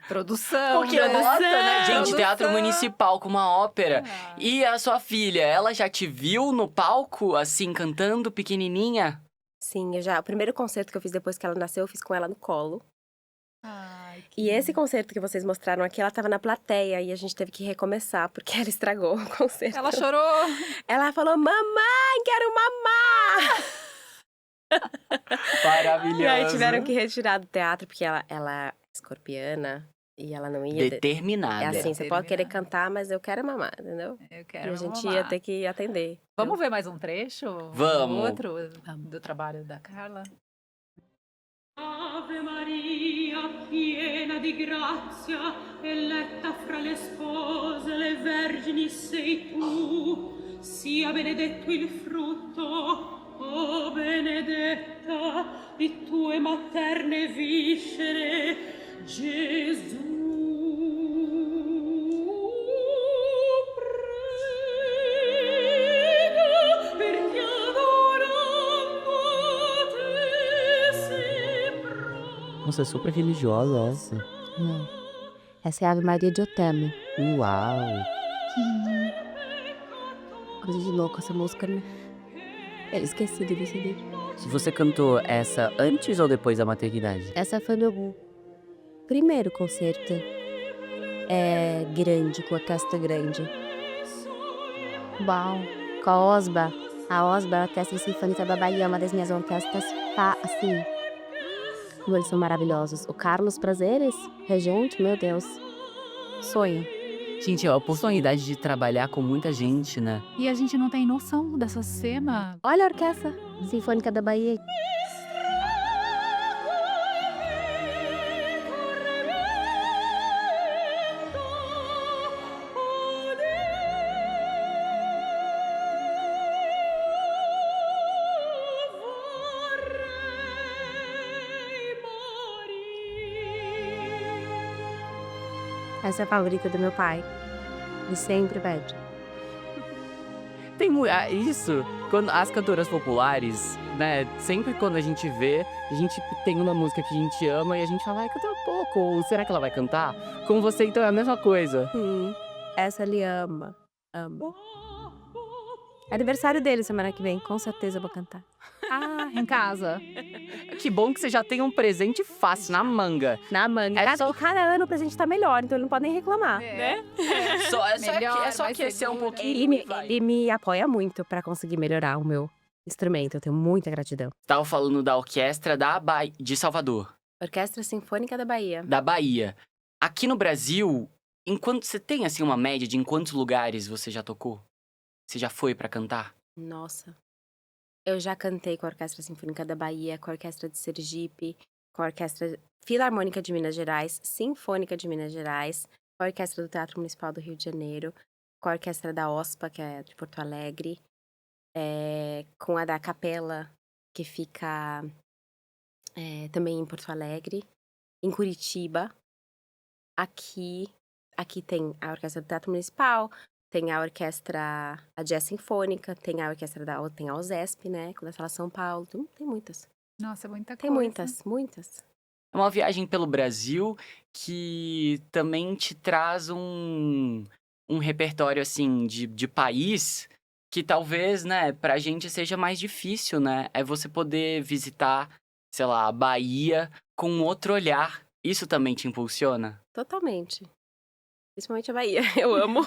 Produção, Porque né? nota, né? Gente, Produção. teatro municipal com uma ópera. Ah. E a sua filha, ela já te viu no palco, assim, cantando, pequenininha? Sim, o primeiro concerto que eu fiz depois que ela nasceu, eu fiz com ela no colo. Ai, que E esse concerto que vocês mostraram aqui, ela tava na plateia e a gente teve que recomeçar, porque ela estragou o concerto. Ela chorou. Ela falou, mamãe, quero mamar! Maravilhoso. E aí tiveram que retirar do teatro, porque ela é escorpiana e ela não ia... Determinada. É assim, você pode querer Determinada. cantar, mas eu quero mamar, entendeu? Eu E quero a gente mamar. ia ter que atender. Vamos ver mais um trecho? Vamos. Outro do trabalho da Carla? Ave Maria, piena di grazia, eletta fra le spose, le vergini sei tu. Sia benedetto il frutto, o benedetta, di tue materne viscere, Gesù. Prega, perché adorando te sempre. Nossa, é super religiosa essa. Essa é a Ave Maria de Otame. Uau! Coisa de louco essa música, né? Eu esqueci de decidir. Você cantou essa antes ou depois da maternidade? Essa foi meu primeiro concerto grande, com a orquestra grande. Uau! Com a OSBA. A OSBA, a Orquestra Sinfônica da Bahia, é uma das minhas orquestras, assim, como eles são maravilhosos. O Carlos Prazeres, regente, meu Deus. Sonho. Gente, é a oportunidade de trabalhar com muita gente, né? E a gente não tem noção dessa cena. Olha a Orquestra Sinfônica da Bahia. Essa é a favorita do meu pai. Ele sempre pede. Isso, quando as cantoras populares, né? Sempre quando a gente vê, a gente tem uma música que a gente ama e a gente fala, vai cantar um pouco, ou será que ela vai cantar? Com você, então, é a mesma coisa. Essa ele ama. Ama. Aniversário dele semana que vem, com certeza eu vou cantar. Ah, em casa. Que bom que você já tem um presente fácil na manga. Na manga. É só- Cada ano o presente tá melhor, então ele não pode nem reclamar. Né? É só mais aquecer um segura. pouquinho. Ele me apoia muito pra conseguir melhorar o meu instrumento. Eu tenho muita gratidão. Tava falando da orquestra de Salvador, Orquestra Sinfônica da Bahia. da Bahia. Aqui no Brasil, você tem assim uma média de em quantos lugares você já tocou? Você já foi pra cantar? Nossa. Eu já cantei com a Orquestra Sinfônica da Bahia, com a Orquestra de Sergipe, com a Orquestra Filarmônica de Minas Gerais, Sinfônica de Minas Gerais, com a Orquestra do Teatro Municipal do Rio de Janeiro, com a Orquestra da OSPA, que é de Porto Alegre, com a da Capela, que fica também em Porto Alegre, em Curitiba. Aqui tem a Orquestra do Teatro Municipal, tem a Orquestra, a Jazz Sinfônica, tem a Orquestra tem a OSESP, né, da Sala São Paulo, tem muitas. Nossa, é muita Tem coisa. muitas. É uma viagem pelo Brasil que também te traz um repertório, assim, de país que talvez, né, pra gente seja mais difícil, né? É você poder visitar, sei lá, a Bahia com outro olhar. Isso também te impulsiona? Totalmente. Principalmente a Bahia, eu amo.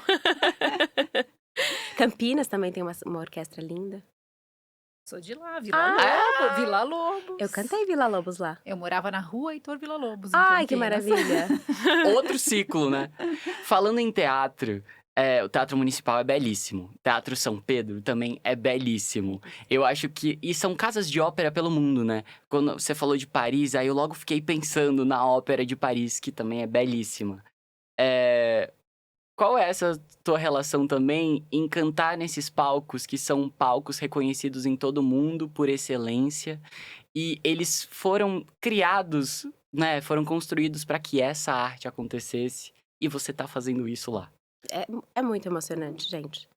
Campinas também tem uma orquestra linda. Sou de lá, Vila Lobos. Eu cantei Vila Lobos lá. Eu morava na rua Heitor Vila Lobos. em Ai, que Campinas. maravilha. Outro ciclo, né? Falando em teatro, o Teatro Municipal é belíssimo. Teatro São Pedro também é belíssimo. Eu acho que... E são casas de ópera pelo mundo, né? Quando você falou de Paris, aí eu logo fiquei pensando na Ópera de Paris, que também é belíssima. Qual é essa tua relação também em cantar nesses palcos, que são palcos reconhecidos em todo mundo por excelência? E eles foram criados, né? Foram construídos para que essa arte acontecesse. E você tá fazendo isso lá. É muito emocionante, gente.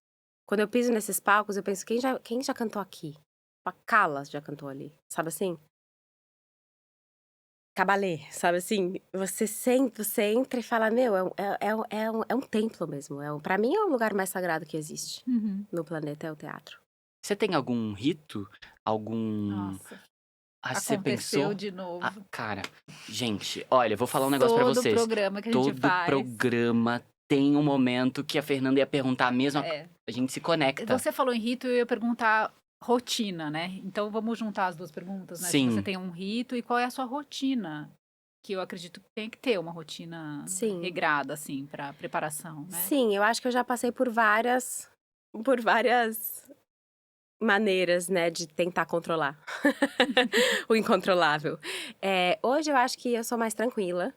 Quando eu piso nesses palcos, eu penso, quem já cantou aqui? A Calas já cantou ali, sabe assim? Cabalé, sabe assim? Você entra e fala, meu, é um templo mesmo. Pra mim é o lugar mais sagrado que existe Uhum. no planeta, é o teatro. Você tem algum rito? Nossa, Você aconteceu pensou? de novo. Cara, gente, olha, eu vou falar um negócio pra Todo vocês. programa que a gente Todo faz. programa tem um momento que a Fernanda ia perguntar a mesma coisa. É. A gente se conecta. Você falou em rito e eu ia perguntar rotina, né? Então vamos juntar as duas perguntas, né? Sim. Se você tem um rito e qual é a sua rotina? Que eu acredito que tem que ter uma rotina Sim. regrada, assim, pra preparação, né? Sim, eu acho que eu já passei por várias maneiras, né, de tentar controlar o incontrolável. Hoje eu acho que eu sou mais tranquila.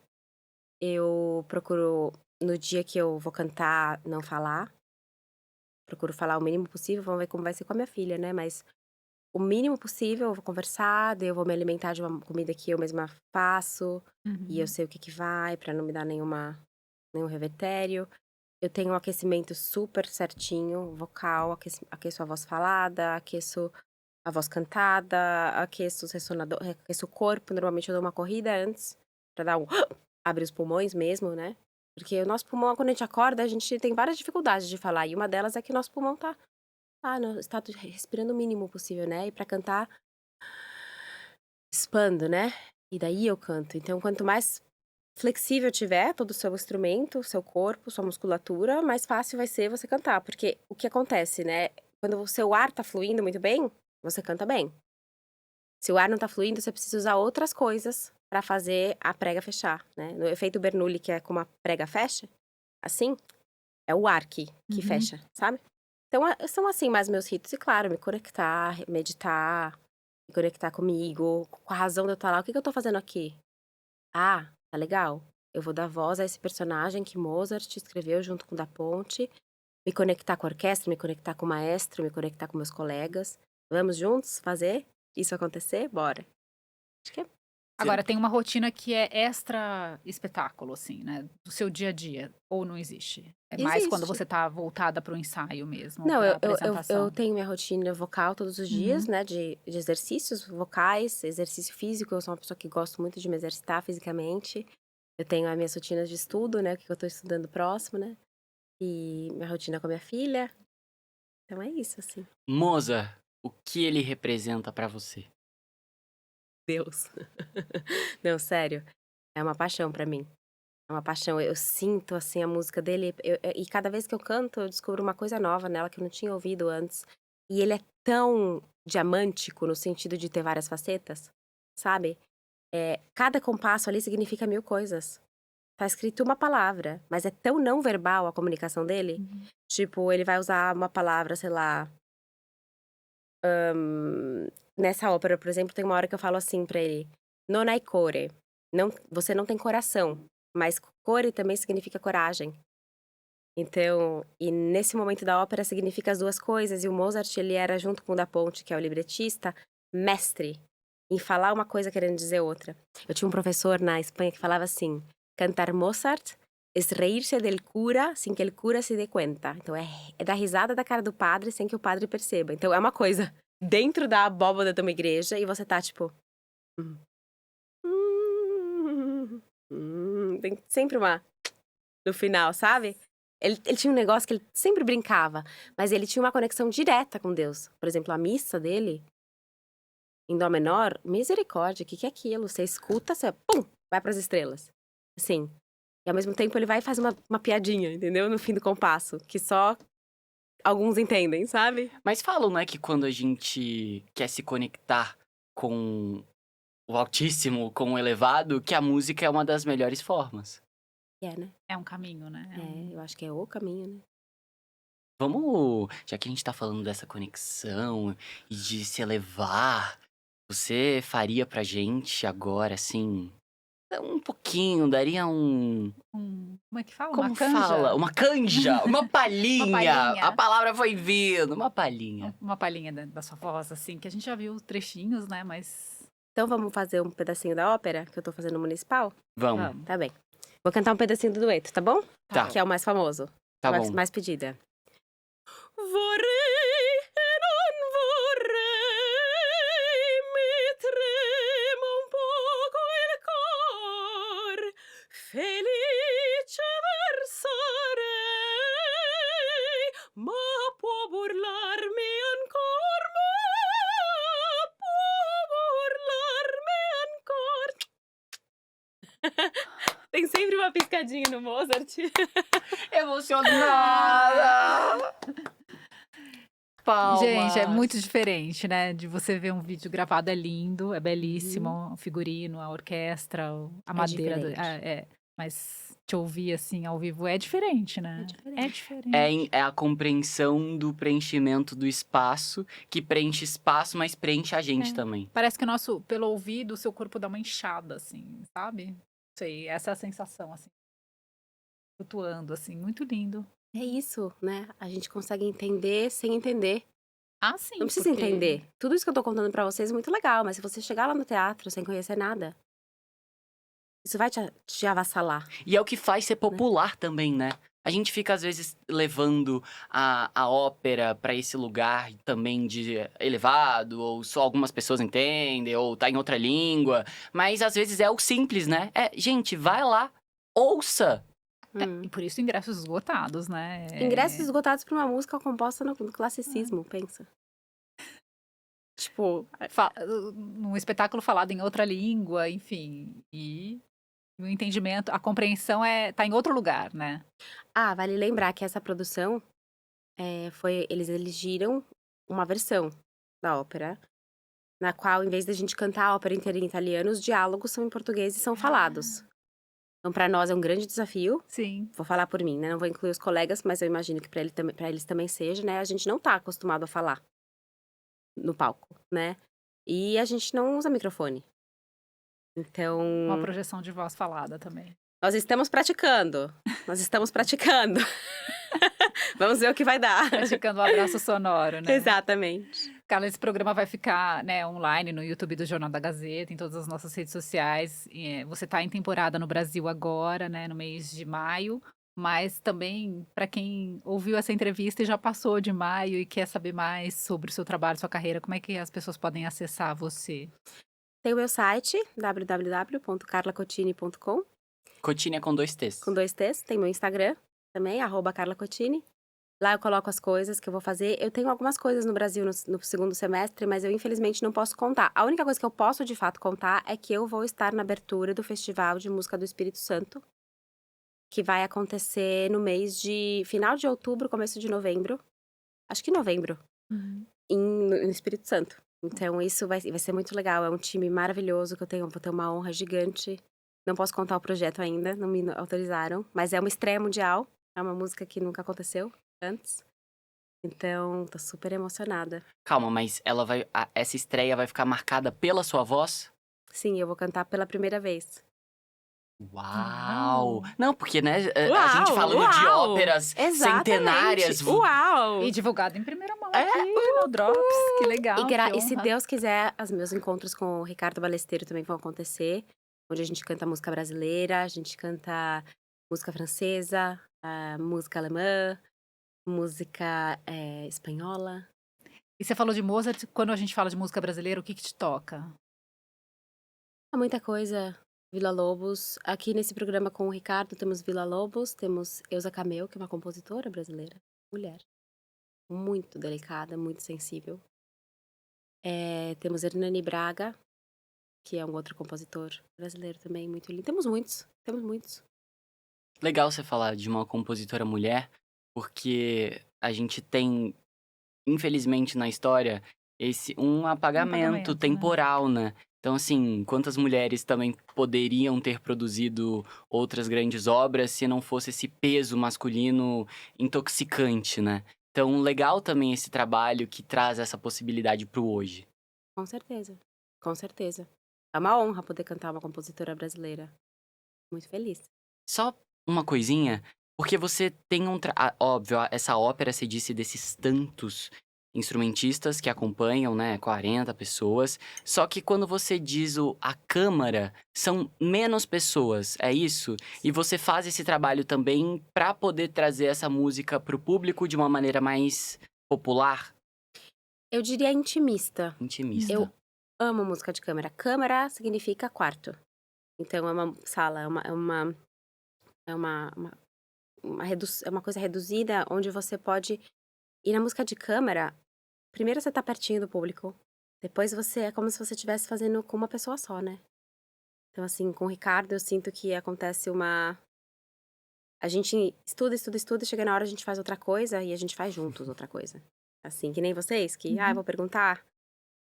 Eu procuro, no dia que eu vou cantar, não falar. Procuro falar o mínimo possível, vamos ver como vai ser com a minha filha, né? Mas o mínimo possível, eu vou conversar, daí eu vou me alimentar de uma comida que eu mesma faço. E eu sei o que vai, pra não me dar nenhum revertério. Eu tenho um aquecimento super certinho, vocal, aqueço a voz falada, aqueço a voz cantada, aqueço os ressonadores, aqueço o corpo. Normalmente eu dou uma corrida antes, pra dar abre os pulmões mesmo, né? Porque o nosso pulmão, quando a gente acorda, a gente tem várias dificuldades de falar. E uma delas é que o nosso pulmão tá no estado respirando o mínimo possível, né? E pra cantar, expando, né? E daí eu canto. Então, quanto mais flexível tiver todo o seu instrumento, seu corpo, sua musculatura, mais fácil vai ser você cantar. Porque o que acontece, né? Quando o seu ar tá fluindo muito bem, você canta bem. Se o ar não tá fluindo, você precisa usar outras coisas pra fazer a prega fechar, né? No efeito Bernoulli, que é como a prega fecha, assim, é o ar que fecha, sabe? Então, são assim mais meus ritos. E claro, me conectar, meditar, me conectar comigo, com a razão de eu estar lá. O que eu tô fazendo aqui? Ah, tá legal. Eu vou dar voz a esse personagem que Mozart escreveu junto com o Da Ponte. Me conectar com a orquestra, me conectar com o maestro, me conectar com meus colegas. Vamos juntos fazer isso acontecer? Bora. Acho que Agora, tem uma rotina que é extra espetáculo, assim, né? Do seu dia a dia. Ou não existe? É mais quando Existe. você tá voltada pro ensaio mesmo, Não, pra eu apresentação. tenho minha rotina vocal todos os dias, né, de exercícios vocais, exercício físico. Eu sou uma pessoa que gosto muito de me exercitar fisicamente. Eu tenho as minhas rotinas de estudo, né, o que eu tô estudando próximo, né, e minha rotina com a minha filha. Então é isso, assim. Mozart, o que ele representa pra você? Deus. Não, sério, é uma paixão pra mim. É uma paixão. Eu sinto, assim, a música dele. E cada vez que eu canto, eu descubro uma coisa nova nela que eu não tinha ouvido antes. E ele é tão diamântico no sentido de ter várias facetas, sabe? Cada compasso ali significa mil coisas. Tá escrito uma palavra, mas é tão não verbal a comunicação dele. Tipo, ele vai usar uma palavra, sei lá. Nessa ópera, por exemplo, tem uma hora que eu falo assim pra ele: Non hai core. Não, você não tem coração. Mas core também significa coragem. Então, e nesse momento da ópera significa as duas coisas. E o Mozart, ele era, junto com o Da Ponte, que é o libretista, mestre em falar uma coisa querendo dizer outra. Eu tinha um professor na Espanha que falava assim: cantar Mozart es reírse del cura sin que el cura se dê cuenta. Então, é dar risada da cara do padre sem que o padre perceba. Então, é uma coisa dentro da abóbada de uma igreja e você tá tipo... tem sempre uma no final, sabe? Ele tinha um negócio que ele sempre brincava, mas ele tinha uma conexão direta com Deus. Por exemplo, a missa dele, em dó menor, misericórdia, o que é aquilo? Você escuta, você pum, vai pras estrelas. Assim. E ao mesmo tempo ele vai e faz uma piadinha, entendeu? No fim do compasso, que só alguns entendem, sabe? Mas falam, né, que quando a gente quer se conectar com o Altíssimo, com o elevado, que a música é uma das melhores formas. Né? É um caminho, né? Eu acho que é o caminho, né? Vamos, já que a gente tá falando dessa conexão e de se elevar, você faria pra gente agora, assim, um pouquinho, daria um... Como é que fala? Como Uma canja? fala? Uma canja, uma palhinha. Uma palhinha. A palavra foi vindo, uma palhinha. Uma palhinha da sua voz, assim, que a gente já viu trechinhos, né? Mas Então vamos fazer um pedacinho da ópera que eu tô fazendo no municipal? Vamos, vamos. Tá bem. Vou cantar um pedacinho do dueto, tá bom? Tá. Que é o mais famoso. tá mais, bom. mais pedida. Vorrei e non vorrei, mi trema un poco il cor, felice versarei, ma può burlarmi ancor, ma può burlarmi ancor. Tem sempre uma piscadinha no Mozart. Emocionada! Palmas. Gente, é muito diferente, né? De você ver um vídeo gravado, é lindo, é belíssimo, o figurino, a orquestra, a madeira. diferente. Mas te ouvir assim ao vivo é diferente, né? É diferente. É a compreensão do preenchimento do espaço, que preenche espaço, mas preenche a gente também. Parece que pelo ouvido, o seu corpo dá uma inchada, assim, sabe? Sei, essa é a sensação, assim. Flutuando, assim, muito lindo. É isso, né? A gente consegue entender sem entender. Ah, sim. Não precisa porque- entender. Tudo isso que eu tô contando pra vocês é muito legal, mas se você chegar lá no teatro sem conhecer nada, isso vai te avassalar. E é o que faz ser popular também, né? A gente fica, às vezes, levando a ópera pra esse lugar também de elevado, ou só algumas pessoas entendem, ou tá em outra língua. Mas, às vezes, é o simples, né? Gente, vai lá, ouça. E por isso ingressos esgotados, né? Ingressos esgotados pra uma música composta no classicismo, pensa. Tipo, Num espetáculo falado em outra língua, enfim. E o entendimento, a compreensão tá em outro lugar, né? vale lembrar que essa produção eles elegiram uma versão da ópera, na qual, em vez da gente cantar a ópera inteira em italiano, os diálogos são em português e são falados. Então, pra nós é um grande desafio. Sim. Vou falar por mim, né? Não vou incluir os colegas, mas eu imagino que pra eles também seja, né? A gente não tá acostumado a falar no palco, né? E a gente não usa microfone. Então, Uma projeção de voz falada também. nós estamos praticando. Vamos ver o que vai dar. praticando o abraço sonoro, né? Exatamente. Carla, esse programa vai ficar, né, online no YouTube do Jornal da Gazeta, em todas as nossas redes sociais. Você está em temporada no Brasil agora, né, no mês de maio, mas também para quem ouviu essa entrevista e já passou de maio e quer saber mais sobre o seu trabalho, sua carreira, como é que as pessoas podem acessar você? Tem o meu site, www.carlacotini.com, Cotine é com 2 T's. com 2 T's. Tem meu Instagram também, @carlacotini. Lá eu coloco as coisas que eu vou fazer. Eu tenho algumas coisas no Brasil no segundo semestre, mas eu infelizmente não posso contar. A única coisa que eu posso de fato contar é que eu vou estar na abertura do Festival de Música do Espírito Santo, que vai acontecer no mês de final de outubro, começo de novembro. Acho que novembro, no Espírito Santo. Então isso vai ser muito legal. É um time maravilhoso que vou ter uma honra gigante. Não posso contar o projeto ainda, não me autorizaram, mas é uma estreia mundial. É uma música que nunca aconteceu antes. Então, tô super emocionada. Calma, mas essa estreia vai ficar marcada pela sua voz? Sim, eu vou cantar pela primeira vez. Uau! Uau! Não, porque, né, a gente falando de Uau! óperas Exatamente. centenárias. Uau! E divulgado em primeira mão aqui no Drops, que legal, E se honra. Deus quiser, os meus encontros com o Ricardo Balesteiro também vão acontecer, onde a gente canta música brasileira, a gente canta música francesa, música alemã, música espanhola. E você falou de Mozart, quando a gente fala de música brasileira, o que te toca? Há muita coisa. Vila Lobos. Aqui nesse programa com o Ricardo temos Vila Lobos, temos Elza Cameu, que é uma compositora brasileira, mulher. Muito delicada, muito sensível. Temos Hernani Braga, que é um outro compositor brasileiro também, muito lindo. Temos muitos. Legal você falar de uma compositora mulher, porque a gente tem, infelizmente, na história, um apagamento né? temporal, né? Então, assim, quantas mulheres também poderiam ter produzido outras grandes obras se não fosse esse peso masculino intoxicante, né? Então, legal também esse trabalho que traz essa possibilidade pro hoje. Com certeza. Com certeza. É uma honra poder cantar uma compositora brasileira. Muito feliz. Só uma coisinha, porque você tem óbvio, essa ópera, você disse desses tantos instrumentistas que acompanham, né, 40 pessoas, só que quando você diz a câmara, são menos pessoas, é isso? E você faz esse trabalho também para poder trazer essa música pro público de uma maneira mais popular, Eu diria intimista. intimista. Eu amo música de câmara. Câmara significa quarto. Então é uma sala, é uma coisa reduzida onde você pode ir na música de câmara. Primeiro você tá pertinho do público, depois é como se você estivesse fazendo com uma pessoa só, né? Então assim, com o Ricardo eu sinto que acontece a gente estuda, chega na hora a gente faz outra coisa e a gente faz juntos outra coisa. Assim, que nem vocês, que, eu vou perguntar.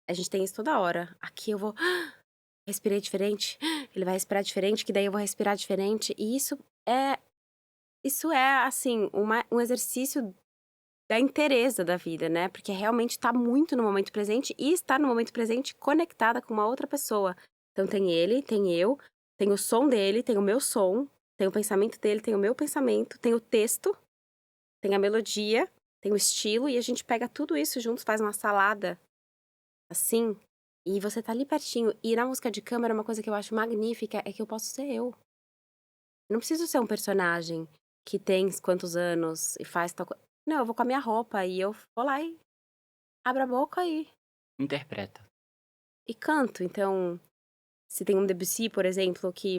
A gente tem isso toda hora. Aqui eu vou, respirei diferente, ele vai respirar diferente, que daí eu vou respirar diferente. E isso é assim, um exercício da inteireza da vida, né? Porque realmente tá muito no momento presente e estar no momento presente conectada com uma outra pessoa. Então tem ele, tem eu, tem o som dele, tem o meu som, tem o pensamento dele, tem o meu pensamento, tem o texto, tem a melodia, tem o estilo, e a gente pega tudo isso juntos, faz uma salada, assim, e você tá ali pertinho. E na música de câmara, uma coisa que eu acho magnífica é que eu posso ser eu. Eu não preciso ser um personagem que tem quantos anos e faz tal coisa. Não, eu vou com a minha roupa e eu vou lá e abro a boca Interpreta. e canto. Então, se tem um Debussy, por exemplo, que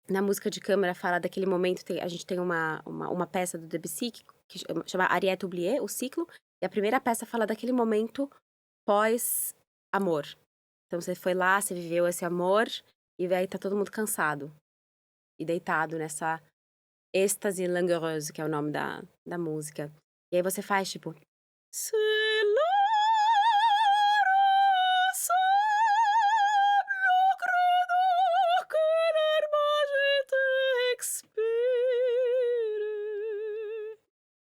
na música de câmara fala daquele momento, a gente tem uma peça do Debussy que chama Ariette Oubliée, o ciclo, e a primeira peça fala daquele momento pós-amor. Então, você foi lá, você viveu esse amor, e aí tá todo mundo cansado e deitado nessa êxtase langoureuse, que é o nome da música. E aí você faz, tipo... C'est le credo que l'herbe expire.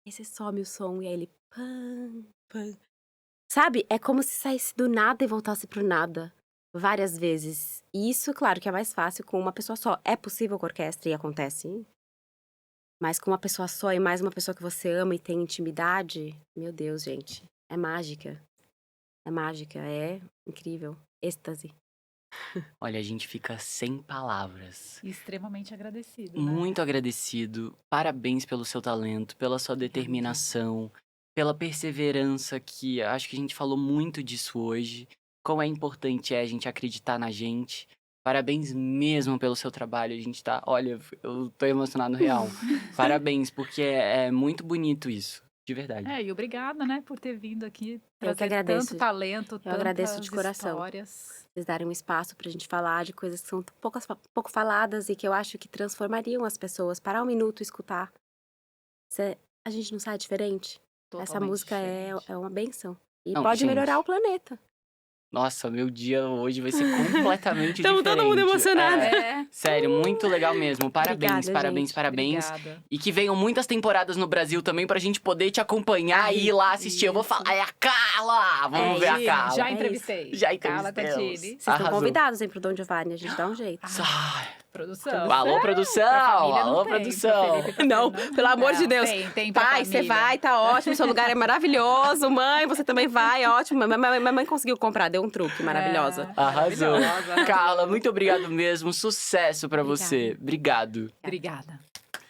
Aí você some o som e aí ele... Pam, pam. Sabe? É como se saísse do nada e voltasse pro nada. Várias vezes. E isso, claro, que é mais fácil com uma pessoa só. É possível com orquestra e acontece. Mas com uma pessoa só e mais uma pessoa que você ama e tem intimidade, meu Deus, gente, é mágica. É mágica, é incrível. Êxtase. Olha, a gente fica sem palavras. E extremamente agradecido, né? Muito agradecido. Parabéns pelo seu talento, pela sua determinação, pela perseverança que acho que a gente falou muito disso hoje. Quão é importante a gente acreditar na gente. Parabéns mesmo pelo seu trabalho. A gente tá. Olha, eu tô emocionado real. Parabéns, porque é muito bonito isso. De verdade. E obrigada, né, por ter vindo aqui Eu que trazer agradeço. tanto talento, Eu agradeço tantas de coração. histórias. Vocês darem um espaço pra gente falar de coisas que são pouco faladas e que eu acho que transformariam as pessoas. Parar um minuto e escutar. A gente não sai diferente? Essa Totalmente música diferente. é uma benção. E Não, pode gente. melhorar o planeta. Nossa, meu dia hoje vai ser completamente Tamo diferente. todo mundo emocionado. Sério, muito legal mesmo. Parabéns, Obrigada, parabéns, gente. parabéns. Obrigada. E que venham muitas temporadas no Brasil também pra gente poder te acompanhar e ir lá assistir. Eu vou isso. falar, é a Carla! Vamos É ver a isso, Carla. Já É entrevistei. Já Carla entrevistamos. Catini. Vocês estão Arrasou. convidados, hein, pro Dom Giovanni. A gente dá um jeito. Ai, Produção. alô, produção! Pra família não Alô, tem, produção! pro Felipe e pra Não, Fernanda. pelo amor de Não, Deus. Tem pra Pai, você família. vai, tá ótimo. Seu lugar é maravilhoso. Mãe, você também vai, ótimo. Minha mãe conseguiu comprar, deu um truque maravilhosa. Arrasou. Maravilhosa. Carla, muito obrigado mesmo. Sucesso pra Obrigada. você. Obrigado. Obrigada.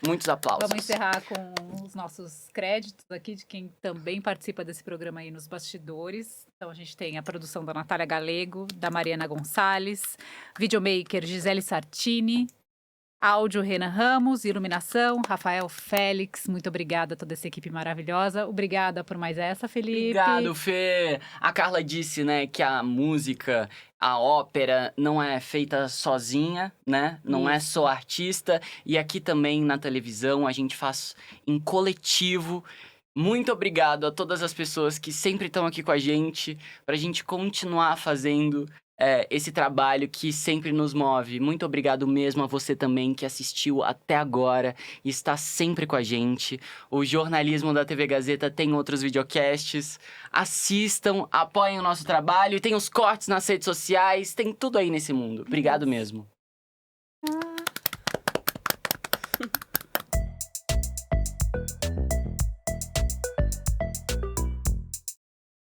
Muitos aplausos. Vamos encerrar com os nossos créditos aqui de quem também participa desse programa aí nos bastidores. Então a gente tem a produção da Natália Galego, da Mariana Gonçalves, videomaker Gisele Sartini, áudio Renan Ramos, iluminação Rafael Félix. Muito obrigada a toda essa equipe maravilhosa. Obrigada por mais essa, Felipe. Obrigado, Fê. A Carla disse, né, que a música, a ópera não é feita sozinha, né? Não é só artista. E aqui também na televisão a gente faz em coletivo. Muito obrigado a todas as pessoas que sempre estão aqui com a gente, pra gente continuar fazendo esse trabalho que sempre nos move. Muito obrigado mesmo a você também que assistiu até agora e está sempre com a gente. O jornalismo da TV Gazeta tem outros videocasts. Assistam, apoiem o nosso trabalho e tem os cortes nas redes sociais, tem tudo aí nesse mundo. Obrigado mesmo.